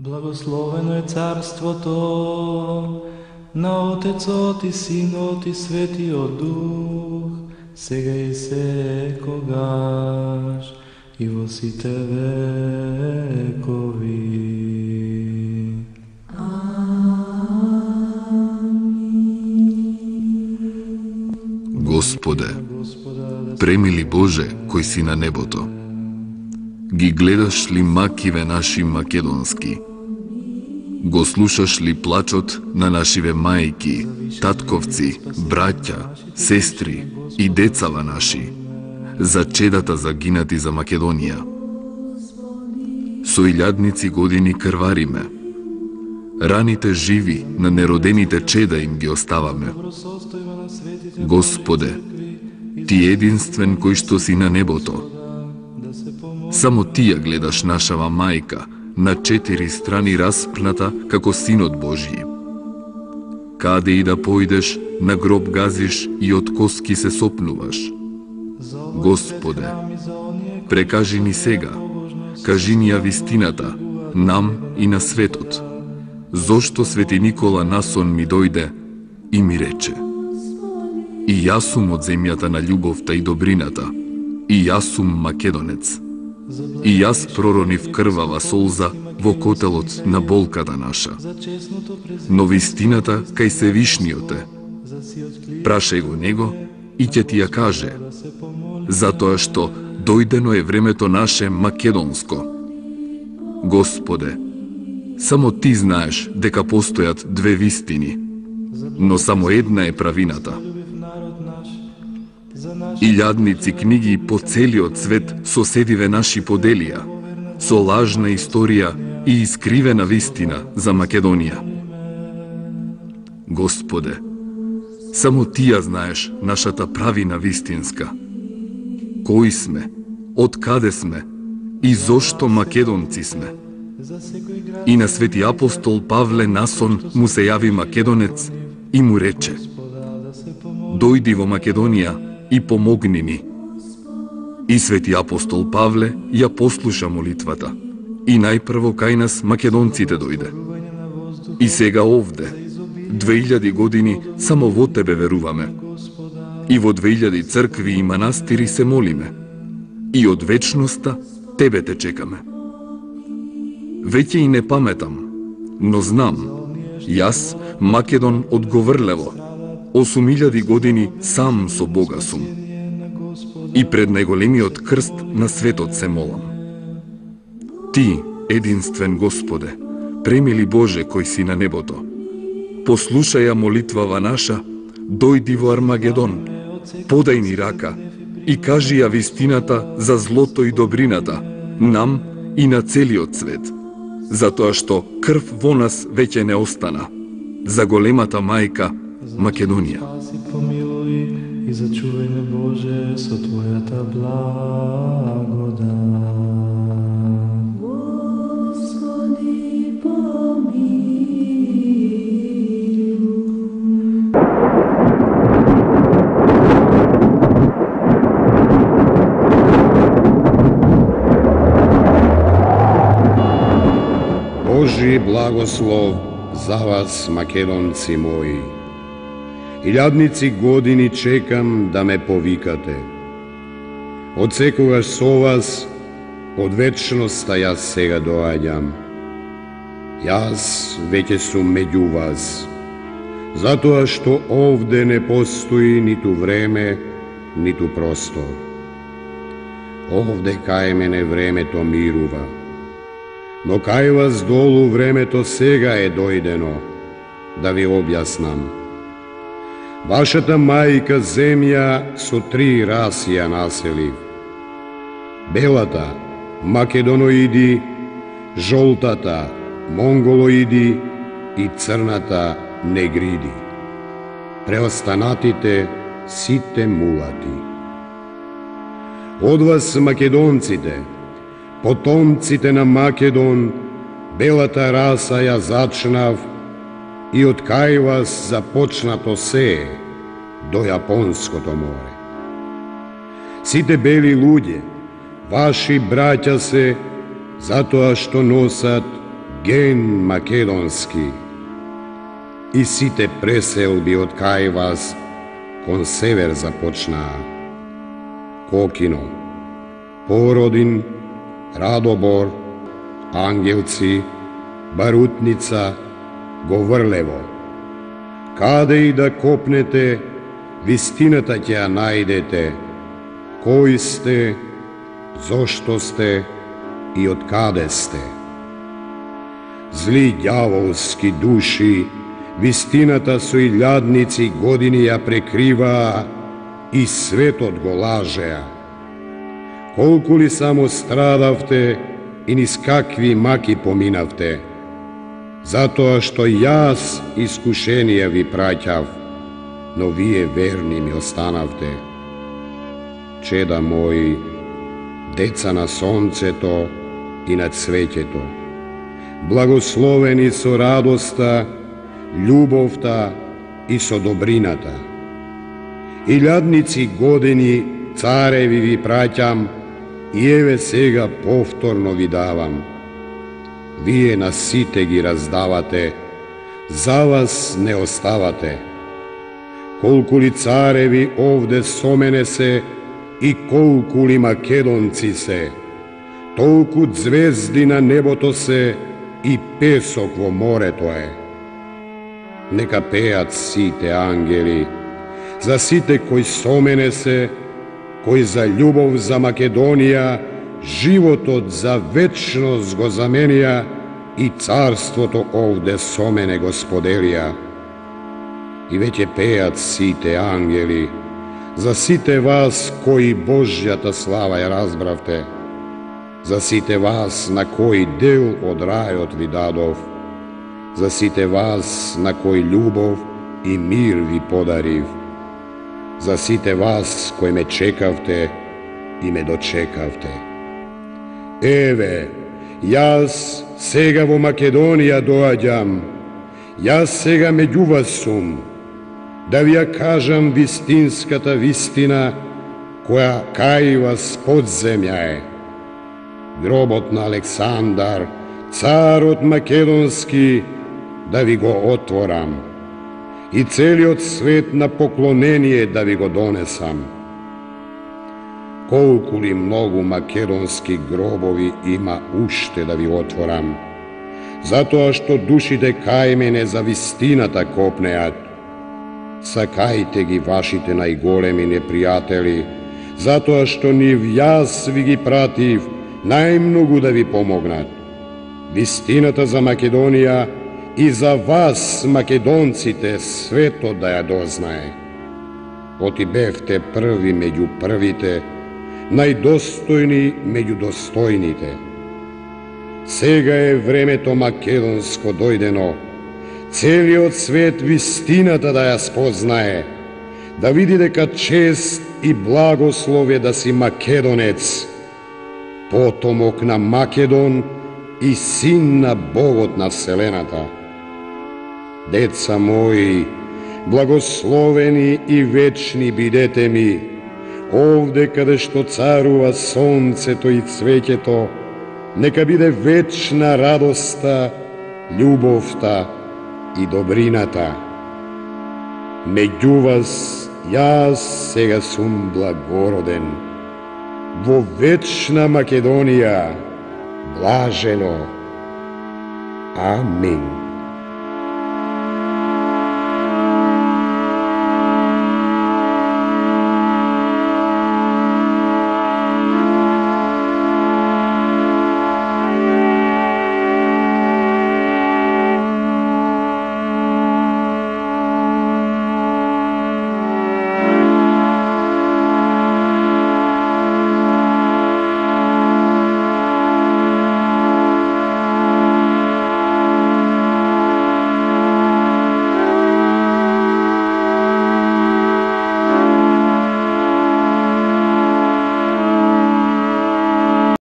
Благословено е царството на Отецот и Синот и Светиот Дух, сега и секогаш и во сите векови. Господе, премили Боже, кој си на небото, ги гледаш ли макиве наши македонски? Го слушаш ли плачот на нашиве мајки, татковци, браќа, сестри и децава наши, за чедата загинати за Македонија? Со илјадници години крвариме, раните живи на неродените чеда им ги оставаме. Господе, Ти единствен кој што си на небото, само Ти ја гледаш нашава мајка, на 4 страни распната како Синот Божји. Каде и да појдеш, на гроб газиш и од коски се сопнуваш. Господе, прекажи ни сега, кажи ни ја вистината, нам и на светот. Зошто Свети Никола насон ми дојде и ми рече: и јас сум од земјата на љубовта и добрината, и јас сум македонец. И јас проронив крвава солза во котелот на болката наша. Но вистината кај Севишниот е. Прашај го него и ќе ти ја каже, затоа што дојдено е времето наше македонско. Господе, само Ти знаеш дека постојат две вистини, но само една е правината. Илјадници книги по целиот свет соседиве наши поделија, со лажна историја и искривена вистина за Македонија. Господе, само Ти ја знаеш нашата правина вистинска. Кои сме, од каде сме и зошто македонци сме? И на Свети апостол Павле насон му се јави македонец и му рече: дојди во Македонија и помогни ни. И Свети апостол Павле ја послуша молитвата и најпрво кај нас македонците дојде. И сега овде, 2000 години, само во Тебе веруваме. И во 2000 цркви и манастири се молиме. И од вечноста Тебе те чекаме. Веќе и не паметам, но знам, јас, Македон од Говрлево, 8000 години сам со Бога сум. И пред најголемиот крст на светот се молам. Ти, единствен Господе, премили Боже кој си на небото, послушај ја молитвава наша, дојди во Армагедон, подај ни рака и кажи ја вистината за злото и добрината, нам и на целиот свет, затоа што крв во нас веќе не остана, за големата мајка Македонија. Спаси, помилуј и зачувај ме, Боже, со Твојата благодат. Господи, помилуј. Божи благослов за вас, македонци мои. Илјадници години чекам да ме повикате. Од секогаш со вас, од вечноста јас сега доаѓам. Јас веќе сум меѓу вас, затоа што овде не постои ниту време, ниту простор. Овде кај мене времето мирува, но кај вас долу времето сега е дојдено, да ви објаснам. Вашата мајка земја со 3 раси ја населив. Белата, македоноиди, жолтата, монголоиди и црната, негриди. Преостанатите, сите мулати. Од вас, македонците, потомците на Македон, белата раса ја зачнав, и од кај вас започнато се до Јапонското море. Сите бели луѓе, ваши браќа се, затоа што носат ген македонски, и сите преселби од кај вас кон север започнаа. Кокино, Породин, Радобор, Ангелци, Барутница, Говрлево. Каде и да копнете, вистината ќе ја најдете. Кои сте, зошто сте и од каде сте. Зли ѓаволски души, вистината со илјадници години ја прекриваа и светот го лажеа. Колку ли само страдавте и низ какви маки поминавте, затоа што јас искушенија ви праќав, но вие верни ми останавте. Чеда мои, деца на сонцето и на цвеќето, благословени со радоста, љубовта и со добрината. Илјадници години цареви ви праќам и еве сега повторно ви давам. Вие на сите ги раздавате, за вас не оставате. Колку ли цареви овде со мене се и колку ли македонци се, толку звезди на небото се и песок во морето е. Нека пеат сите ангели, за сите кои со мене се, кои за љубов за Македонија, животот за вечност го заменија и царството овде со мене го споделија. И веќе пеат сите ангели, за сите вас кои Божјата слава ја разбравте, за сите вас на кои дел од рајот ви дадов, за сите вас на кои љубов и мир ви подарив, за сите вас кои ме чекавте и ме дочекавте. Еве, јас сега во Македонија доаѓам, јас сега меѓу вас сум, да ви ја кажам вистинската вистина, која кај вас под земја е. Гробот на Александар, царот македонски, да ви го отворам, и целиот свет на поклонение да ви го донесам. Колку ли многу македонски гробови има уште да ви отворам, затоа што душите кај мене за вистината копнеат. Сакајте ги вашите најголеми непријатели, затоа што нив јас ви ги пратив најмногу да ви помогнат. Вистината за Македонија и за вас, македонците, светот да ја дознае. Оти бевте први меѓу првите, најдостојни меѓу достојните. Сега е времето македонско дојдено, целиот свет вистината да ја спознае, да види дека чест и благослов е да си македонец, потомок на Македон и син на Богот на вселената. Деца мои, благословени и вечни бидете ми, овде каде што царува сонцето и цвеќето, нека биде вечна радоста, љубовта и добрината. Меѓу вас јас сега сум благороден, во вечна Македонија, блажено. Амин.